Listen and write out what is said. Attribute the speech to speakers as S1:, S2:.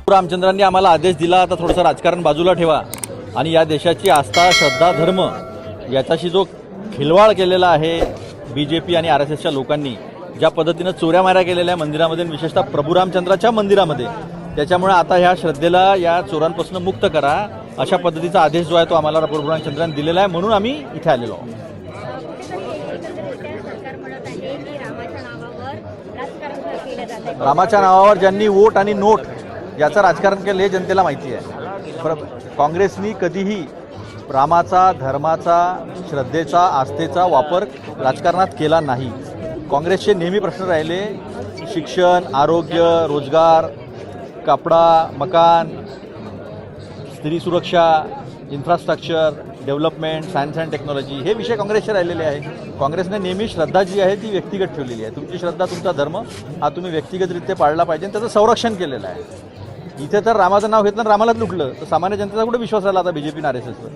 S1: रामचंद्रांनी आम्हाला आदेश दिला, आता थोडंसं राजकारण बाजूला ठेवा आणि या देशाची आस्था, श्रद्धा, धर्म याच्याशी जो खिलवाड केलेला आहे BJP आणि RSSच्या लोकांनी, ज्या पद्धतीनं चोऱ्या माऱ्या केलेल्या आहे मंदिरामध्ये, विशेषतः प्रभू रामचंद्राच्या मंदिरामध्ये, त्याच्यामुळे आता ह्या श्रद्धेला या चोरांपासून मुक्त करा अशा पद्धतीचा आदेश जो आहे तो आम्हाला प्रभू रामचंद्रांनी दिलेला आहे, म्हणून आम्ही इथे आलेलो आहोत. रामाच्या नावावर ज्यांनी वोट आणि नोट याचं राजकारण केलं हे जनतेला माहिती आहे. काँग्रेसनी कधीही रामाचा, धर्माचा, श्रद्धेचा, आस्थेचा वापर राजकारणात केला नाही. काँग्रेसचे नेहमी प्रश्न राहिले शिक्षण, आरोग्य, रोजगार, कपडा, मकान, स्त्री सुरक्षा, infrastructure, development, science and technology, हे विषय काँग्रेसचे राहिलेले आहे. काँग्रेसने नेहमी श्रद्धा जी आहे ती व्यक्तिगत ठेवलेली आहे. तुमची श्रद्धा, तुमचा धर्म हा तुम्ही व्यक्तिगतरित्या पाळला पाहिजे आणि त्याचं संरक्षण केलेलं आहे. इथे तर रामाचं नाव घेतलं आणि रामालाच लुटलं तर सामान्य जनतेचा कुठे विश्वास राहिला आता BJP आणि RSSवर.